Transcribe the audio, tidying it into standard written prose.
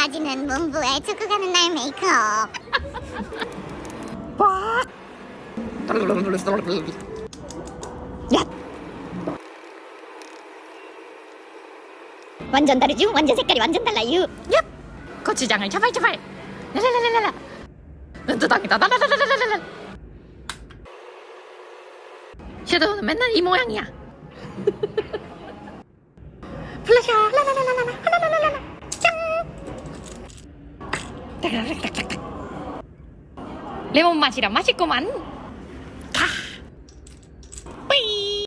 빠지는 문부에 축구 가는 날 메이크업. 야! 완전 다르죠? 완전 색깔이 완전 달라요. 야! 고추장을 제발 랄랄랄랄라 눈두덩이다 랄랄랄랄랄라 섀도우는 맨날 이 모양이야 블러셔 랄랄랄랄라 짠 레몬 맛이라 맛있구만